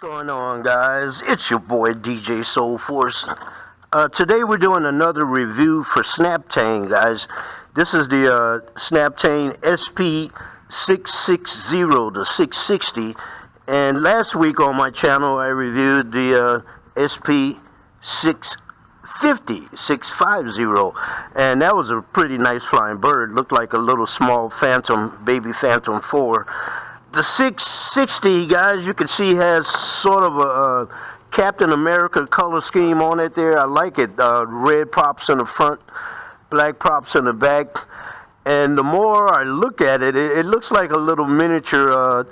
Going on, guys? It's your boy DJ Soul Force. Today we're doing another review for Snaptain, guys. This is the Snaptain SP-660 to 660, and last week on my channel I reviewed the SP-650, 650, and that was a pretty nice flying bird. Looked like a little small Phantom, baby Phantom 4. The 660, guys, you can see has sort of a Captain America color scheme on it there. I like it. Red props in the front, black props in the back. And the more I look at it, it looks like a little miniature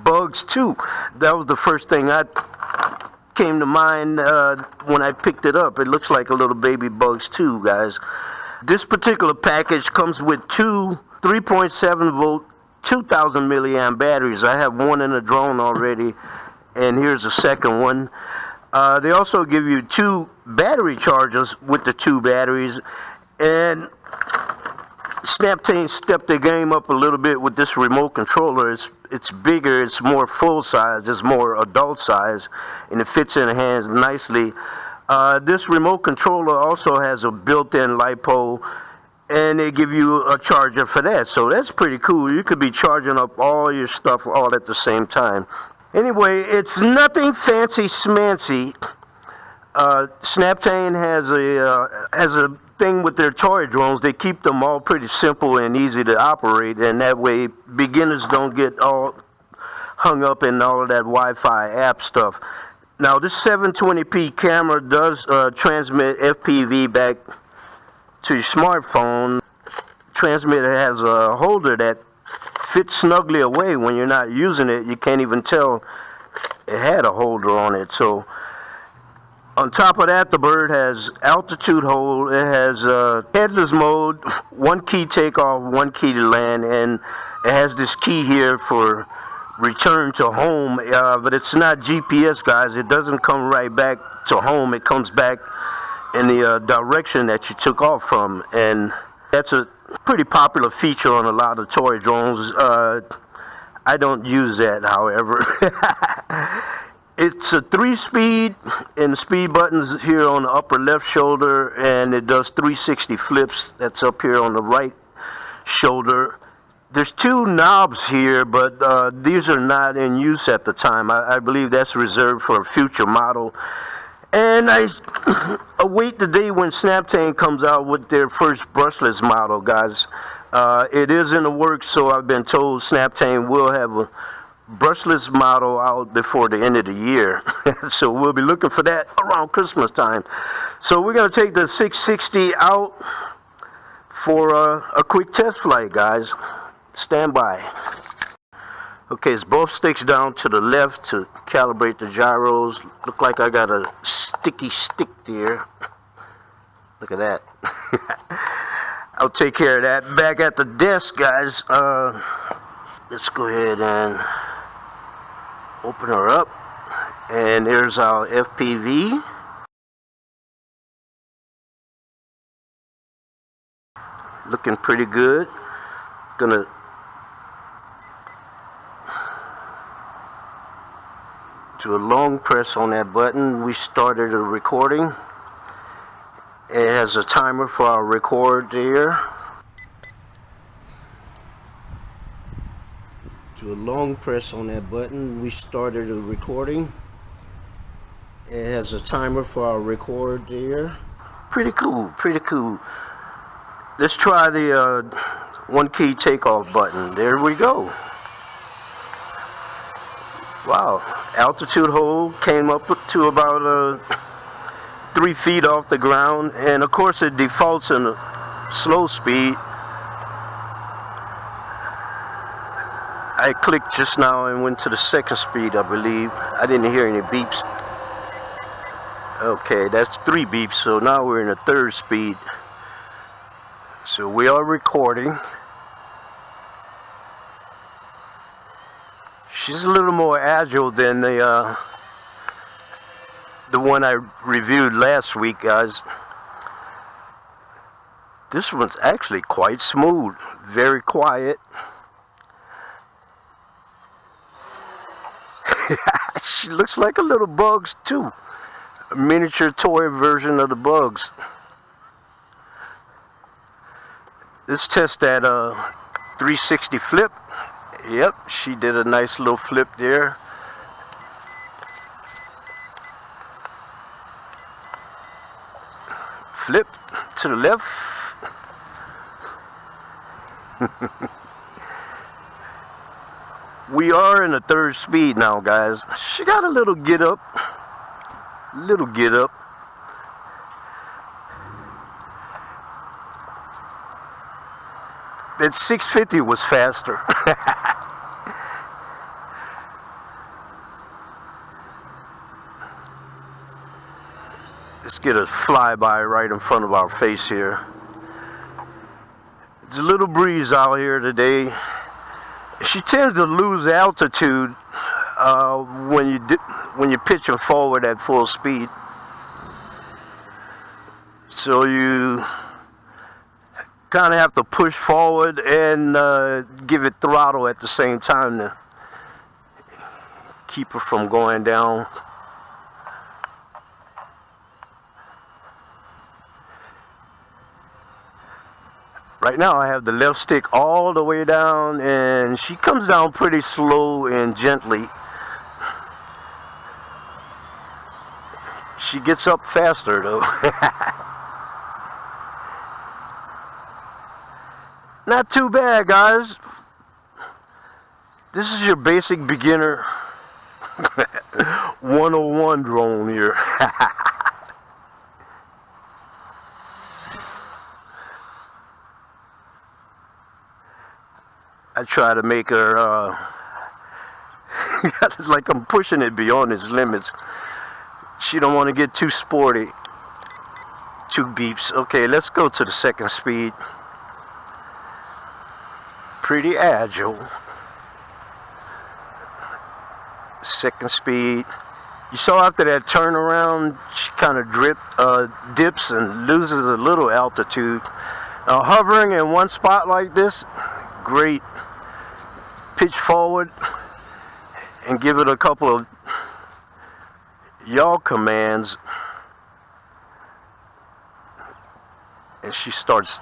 Bugs 2. That was the first thing that came to mind when I picked it up. It looks like a little baby Bugs 2, guys. This particular package comes with two 3.7 volt 2,000 milliamp batteries. I have one in the drone already, and here's the second one. They also give you two battery chargers with the two batteries, and Snaptain stepped their game up a little bit with this remote controller. It's bigger, it's more full size, it's more adult size, and it fits in the hands nicely. This remote controller also has a built-in LiPo, and they give you a charger for that, so that's pretty cool. You could be charging up all your stuff all at the same time. Anyway, it's nothing fancy smancy. Snaptain has a thing with their toy drones. They keep them all pretty simple and easy to operate, and that way beginners don't get all hung up in all of that Wi-Fi app stuff. Now, this 720p camera does transmit FPV back to your smartphone. Transmitter has a holder that fits snugly away when you're not using it. You can't even tell it had a holder on it. So on top of that, the bird has altitude hold. It has headless mode, one key takeoff, one key to land, and it has this key here for return to home, but it's not GPS, guys. It doesn't come right back to home. It comes back in the direction that you took off from, and that's a pretty popular feature on a lot of toy drones. I don't use that, however. It's a 3-speed, and the speed button's here on the upper left shoulder, and it does 360 flips. That's up here on the right shoulder. There's two knobs here, but these are not in use at the time. I believe that's reserved for a future model. And I await the day when Snaptain comes out with their first brushless model, guys. It is in the works, so I've been told Snaptain will have a brushless model out before the end of the year. So we'll be looking for that around Christmas time. So we're going to take the 660 out for a quick test flight, guys. Stand by. Okay, it's both sticks down to the left to calibrate the gyros. Look like I got a sticky stick there. Look at that. I'll take care of that. Back at the desk, guys. Let's go ahead and open her up. And there's our FPV. Looking pretty good. Gonna do a long press on that button. We started a recording. It has a timer for our record there. Do a long press on that button. We started a recording. It has a timer for our record there. Pretty cool, pretty cool. Let's try the one key takeoff button. There we go. Wow, altitude hold came up to about 3 feet off the ground, and of course it defaults in a slow speed. I clicked just now and went to the second speed, I believe. I didn't hear any beeps. Okay, that's 3 beeps, so now we're in a third speed. So we are recording. She's a little more agile than the one I reviewed last week, guys. This one's actually quite smooth, very quiet. She looks like a little Bugs too. A miniature toy version of the Bugs. Let's test that 360 flip. Yep, she did a nice little flip there. Flip to the left. We are in the third speed now, guys. She got a little get up. Little get up. That 650 was faster. Let's get a flyby right in front of our face here. It's a little breeze out here today. She tends to lose altitude when you pitch her forward at full speed. So you kind of have to push forward and give it throttle at the same time to keep her from going down. Right now I have the left stick all the way down, and she comes down pretty slow and gently. She gets up faster though. Not too bad, guys. This is your basic beginner 101 drone here. I try to make her like I'm pushing it beyond its limits. She don't want to get too sporty. 2 beeps. Okay, let's go to the second speed. Pretty agile. Second speed. You saw after that turnaround, she kind of dips and loses a little altitude. Hovering in one spot like this, great. Pitch forward and give it a couple of yaw commands, and she starts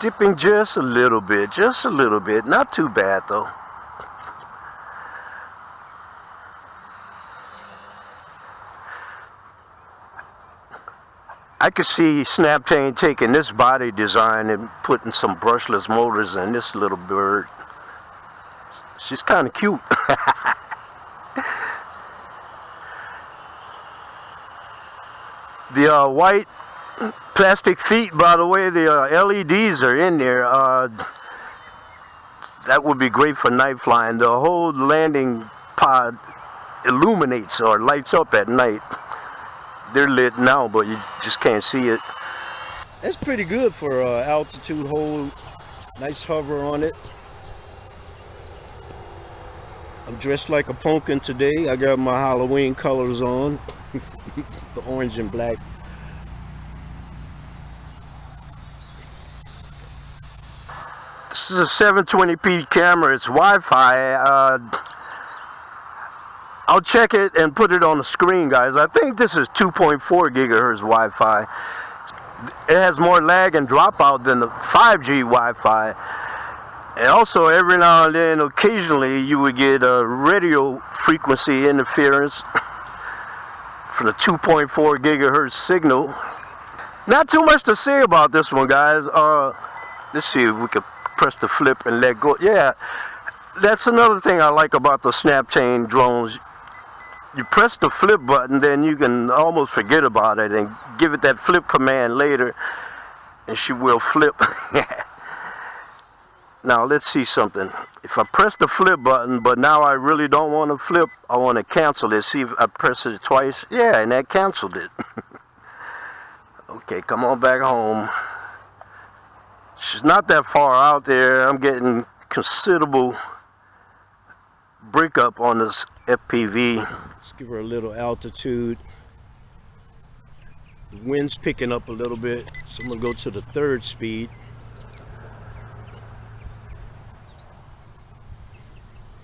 dipping just a little bit, not too bad though. I could see Snaptain taking this body design and putting some brushless motors in this little bird. She's kind of cute. The white plastic feet, by the way, the LEDs are in there. That would be great for night flying. The whole landing pod illuminates or lights up at night. They're lit now, but you just can't see it. That's pretty good for altitude hold. Nice hover on it. I'm dressed like a pumpkin today. I got my Halloween colors on. The orange and black. This is a 720p camera. It's Wi-Fi. I'll check it and put it on the screen, guys. I think this is 2.4 gigahertz Wi-Fi. It has more lag and dropout than the 5G Wi-Fi. And also, every now and then, occasionally, you would get a radio frequency interference from the 2.4 gigahertz signal. Not too much to say about this one, guys. Let's see if we can press the flip and let go. Yeah, that's another thing I like about the Snaptain drones. You press the flip button, then you can almost forget about it and give it that flip command later, and she will flip. Now let's see something. If I press the flip button, but now I really don't want to flip, I want to cancel it. See if I press it twice. Yeah, and that canceled it. Okay, come on back home. She's not that far out there. I'm getting considerable breakup on this FPV. Let's give her a little altitude. The wind's picking up a little bit, so I'm gonna go to the third speed.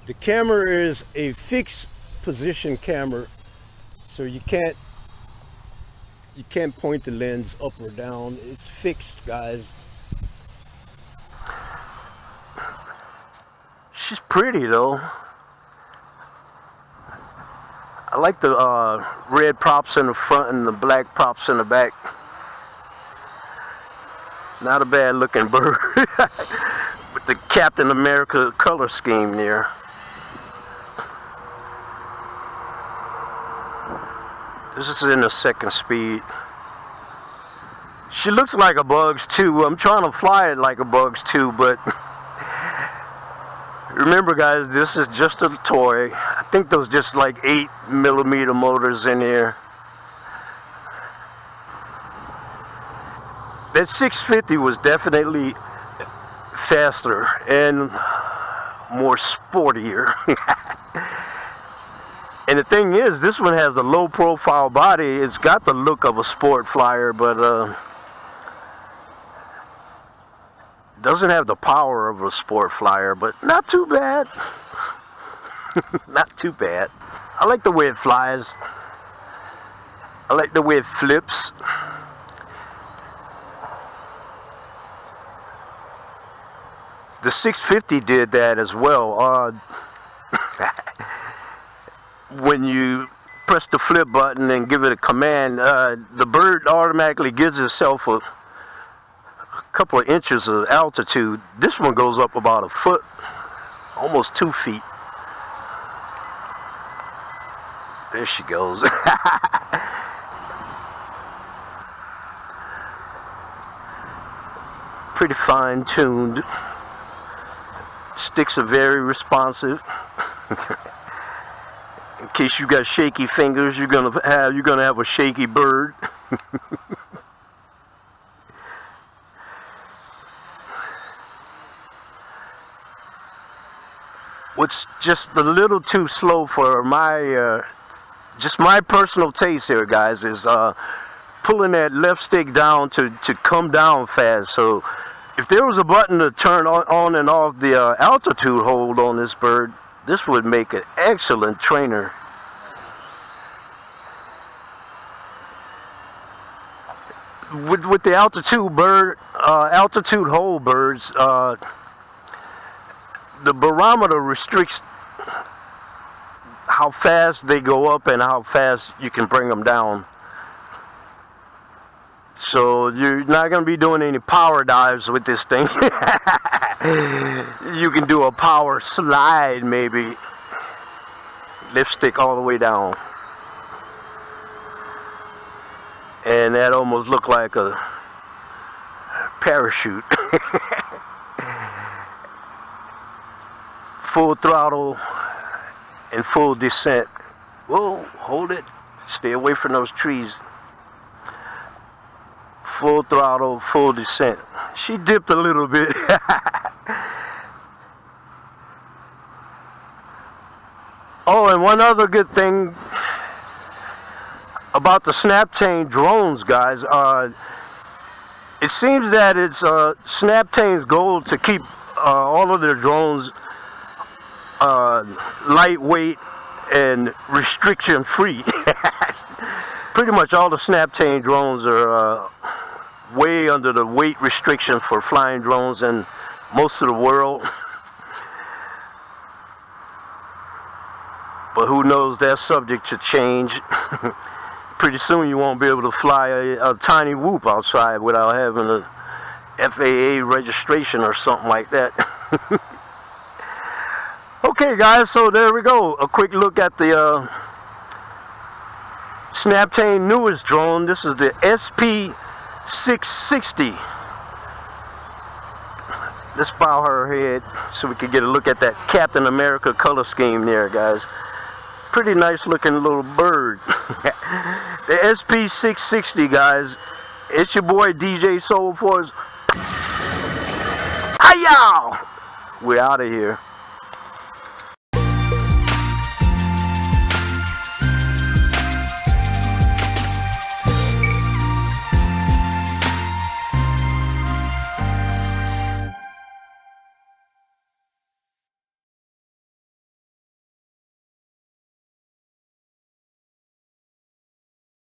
The camera is a fixed position camera, so you can't point the lens up or down. It's fixed, guys. She's pretty though. I like the red props in the front and the black props in the back. Not a bad looking bird. With the Captain America color scheme there. This is in the second speed. She looks like a Bugs 2. I'm trying to fly it like a Bugs 2, but remember guys, this is just a toy. I think those just like 8mm motors in here. That 650 was definitely faster and more sportier. And the thing is, this one has a low profile body. It's got the look of a sport flyer, but doesn't have the power of a sport flyer, but not too bad. Not too bad. I like the way it flies. I like the way it flips. The 650 did that as well. When you press the flip button and give it a command, the bird automatically gives itself a couple of inches of altitude. This one goes up about a foot, almost 2 feet. There she goes. Pretty fine-tuned. Sticks are very responsive. In case you got shaky fingers, you're gonna have a shaky bird. What's just a little too slow for my just my personal taste here, guys, is pulling that left stick down to come down fast. So if there was a button to turn on and off the altitude hold on this bird, this would make an excellent trainer. With the altitude hold birds, the barometer restricts how fast they go up and how fast you can bring them down. So you're not going to be doing any power dives with this thing. You can do a power slide maybe. Lift stick all the way down. And that almost looked like a parachute. Full throttle and full descent. Whoa, hold it. Stay away from those trees. Full throttle, full descent. She dipped a little bit. Oh, and one other good thing about the Snaptain drones, guys. It seems that it's Snaptain's goal to keep all of their drones lightweight and restriction free. Pretty much all the Snaptain drones are way under the weight restriction for flying drones in most of the world. But who knows, that's subject to change. Pretty soon you won't be able to fly a tiny whoop outside without having a FAA registration or something like that. Okay guys, so there we go. A quick look at the Snaptain newest drone. This is the SP-660. Let's bow her head so we can get a look at that Captain America color scheme there, guys. Pretty nice looking little bird. The SP-660, guys. It's your boy DJ Soul Force. Hi y'all. We're out of here.